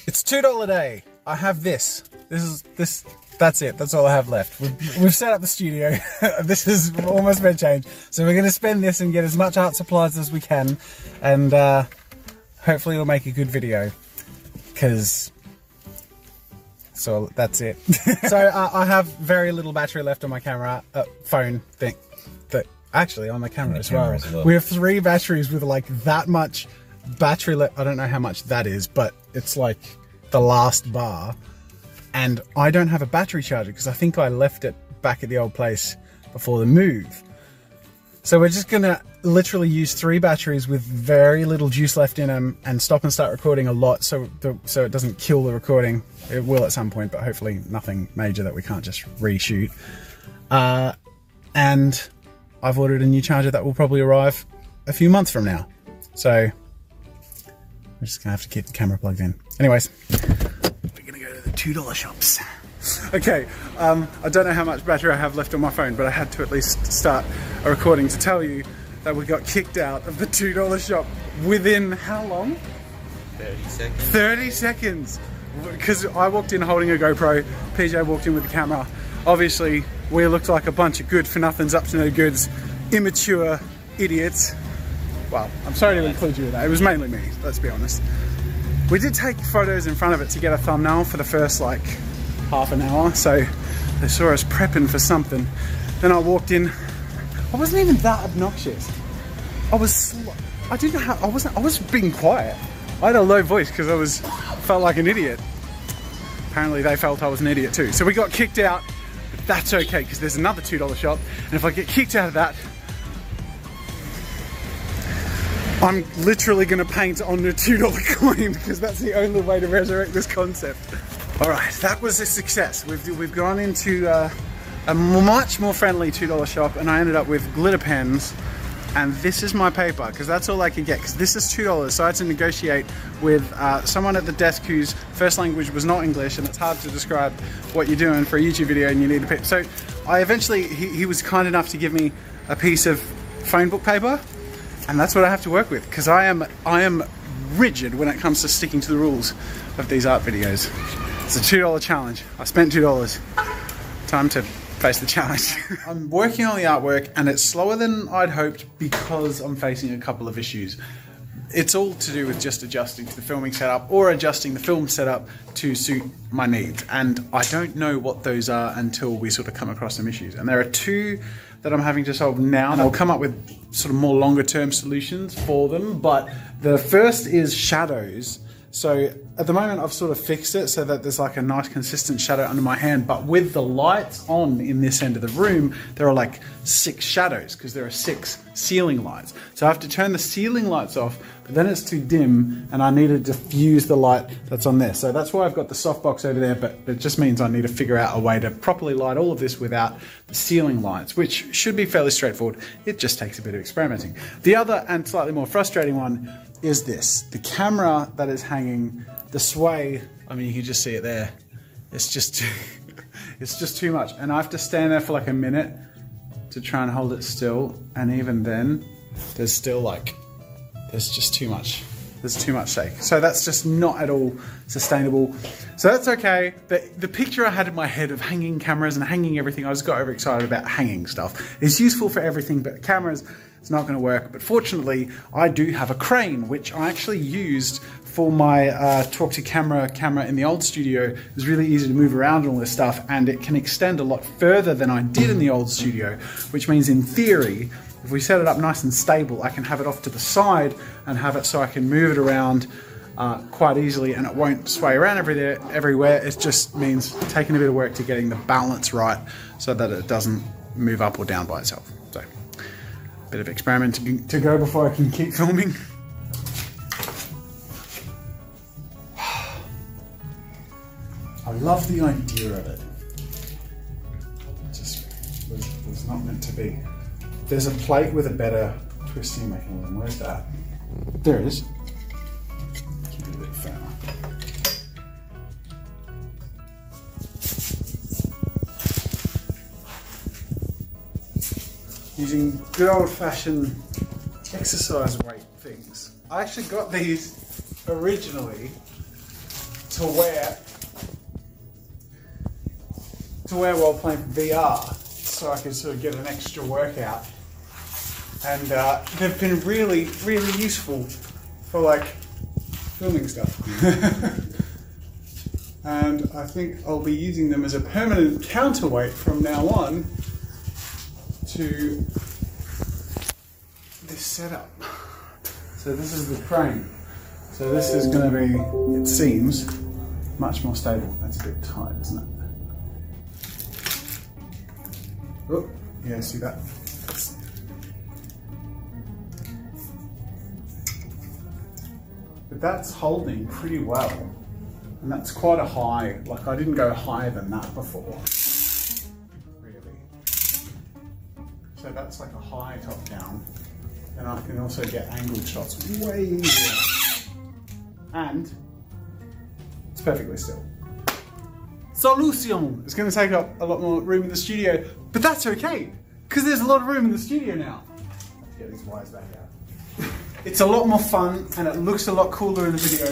It's $2 day. I have this. That's it. That's all I have left. We've set up the studio. This has almost been changed. So we're going to spend this and get as much art supplies as we can. And hopefully it'll make a good video. So that's it. So I have very little battery left on my camera, phone thing. Actually on the camera as well. We have 3 batteries with like that much battery left. I don't know how much that is, but it's like the last bar. And I don't have a battery charger because I think I left it back at the old place before the move. So we're just gonna literally use 3 batteries with very little juice left in them and stop and start recording a lot so it doesn't kill the recording. It will at some point, but hopefully nothing major that we can't just reshoot. And I've ordered a new charger that will probably arrive a few months from now. So we're just gonna have to keep the camera plugged in. Anyways, we're gonna go to the $2 shops. Okay, I don't know how much battery I have left on my phone, but I had to at least start a recording to tell you that we got kicked out of the $2 shop within how long? 30 seconds. 30 seconds! Because I walked in holding a GoPro, PJ walked in with the camera. Obviously, we looked like a bunch of good for nothings, up to no goods, immature idiots. Well, I'm sorry to include you in that. It was mainly me, let's be honest. We did take photos in front of it to get a thumbnail for the first like half an hour, so they saw us prepping for something. Then I walked in. I wasn't even that obnoxious. I was being quiet. I had a low voice because felt like an idiot. Apparently they felt I was an idiot too. So we got kicked out, but that's okay because there's another $2 shop, and if I get kicked out of that, I'm literally going to paint on the $2 coin because that's the only way to resurrect this concept. All right, that was a success. We've gone into a much more friendly $2 shop, and I ended up with glitter pens. And this is my paper because that's all I could get because this is $2. So I had to negotiate with someone at the desk whose first language was not English, and it's hard to describe what you're doing for a YouTube video and you need a paper. So I eventually, he was kind enough to give me a piece of phone book paper, and that's what I have to work with because I am rigid when it comes to sticking to the rules of these art videos. It's a $2 challenge. I spent $2. Time to face the challenge. I'm working on the artwork and it's slower than I'd hoped because I'm facing a couple of issues. It's all to do with just adjusting to the filming setup or adjusting the film setup to suit my needs. And I don't know what those are until we sort of come across some issues. And there are 2 that I'm having to solve now, and I'll come up with sort of more longer term solutions for them. But the first is shadows. So at the moment I've sort of fixed it so that there's like a nice consistent shadow under my hand, but with the lights on in this end of the room, there are like 6 shadows because there are 6 ceiling lights. So I have to turn the ceiling lights off, but then it's too dim and I need to diffuse the light that's on there. So that's why I've got the softbox over there, but it just means I need to figure out a way to properly light all of this without the ceiling lights, which should be fairly straightforward. It just takes a bit of experimenting. The other and slightly more frustrating one is this. The camera that is hanging, the sway, I mean, you can just see it there. It's just too much. And I have to stand there for like a minute to try and hold it still. And even then, there's just too much. There's too much shake. So that's just not at all sustainable. So that's okay. The picture I had in my head of hanging cameras and hanging everything, I just got overexcited about hanging stuff. It's useful for everything, but cameras, it's not going to work. But fortunately, I do have a crane, which I actually used for my talk to camera in the old studio. It was really easy to move around and all this stuff, and it can extend a lot further than I did in the old studio, which means in theory, if we set it up nice and stable, I can have it off to the side and have it so I can move it around quite easily and it won't sway around everywhere. It just means taking a bit of work to getting the balance right so that it doesn't move up or down by itself. So, a bit of experiment to go before I can keep filming. I love the idea of it. It just was not meant to be. There's a plate with a better twisting mechanism. Where's that? There it is. Keep it a bit firmer. Using good old-fashioned exercise weight things. I actually got these originally to wear while playing VR, so I can sort of get an extra workout. And they've been really, really useful for like filming stuff. And I think I'll be using them as a permanent counterweight from now on to this setup. So this is the crane. So this is going to be, it seems, much more stable. That's a bit tight, isn't it? Oh, yeah, see that? But that's holding pretty well. And that's quite a high, like I didn't go higher than that before. Really. So that's like a high top down. And I can also get angled shots way easier. And it's perfectly still. Solution! It's going to take up a lot more room in the studio, but that's okay, because there's a lot of room in the studio now. Let's get these wires back out. It's a lot more fun, and it looks a lot cooler in the video,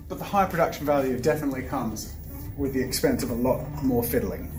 but the high production value definitely comes with the expense of a lot more fiddling.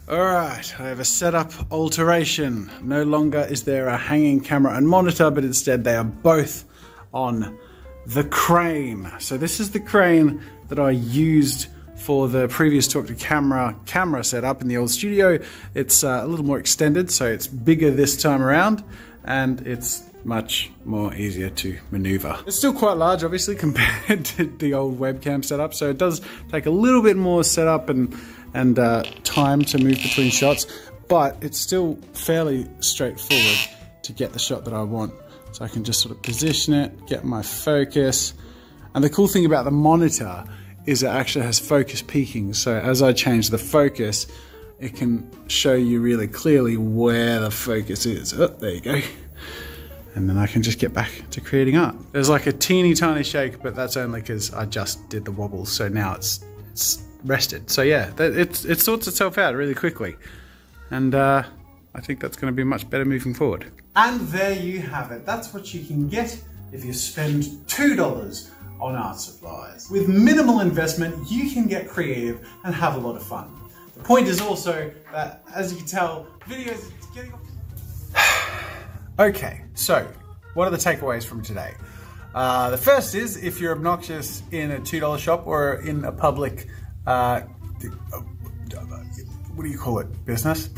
Alright, I have a setup alteration. No longer is there a hanging camera and monitor, but instead they are both on the crane. So this is the crane that I used for the previous talk to camera setup in the old studio. It's a little more extended, so it's bigger this time around, and it's much more easier to maneuver. It's still quite large, obviously, compared to the old webcam setup, so it does take a little bit more setup and time to move between shots, but it's still fairly straightforward to get the shot that I want. So I can just sort of position it, get my focus. And the cool thing about the monitor is it actually has focus peaking. So as I change the focus, it can show you really clearly where the focus is. Oh, there you go. And then I can just get back to creating art. There's like a teeny tiny shake, but that's only because I just did the wobbles. So now it's rested. So yeah, it sorts itself out really quickly. And I think that's going to be much better moving forward. And there you have it. That's what you can get if you spend $2 on art supplies. With minimal investment, you can get creative and have a lot of fun. The point is also that, as you can tell, videos are getting... Okay, so what are the takeaways from today? The first is, if you're obnoxious in a $2 shop or in a public, what do you call it, business?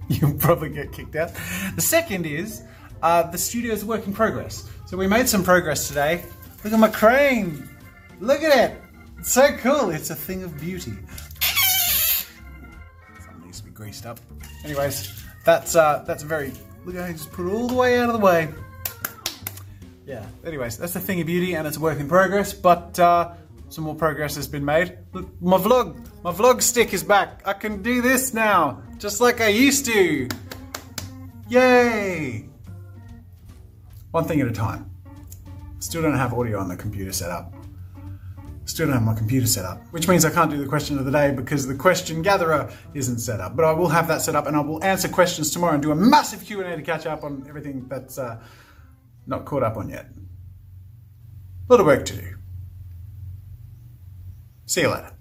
You'll probably get kicked out. The second is, the studio's a work in progress. So we made some progress today. Look at my crane. Look at it. It's so cool. It's a thing of beauty. Something needs to be greased up. Anyways, that's very, look, I just put it all the way out of the way. Yeah, anyways, that's a thing of beauty and it's a work in progress, but some more progress has been made. Look, my vlog stick is back. I can do this now, just like I used to. Yay! One thing at a time. Still don't have audio on the computer setup. Still don't have my computer set up, which means I can't do the question of the day because the question gatherer isn't set up. But I will have that set up and I will answer questions tomorrow and do a massive Q&A to catch up on everything that's not caught up on yet. A lot of work to do. See you later.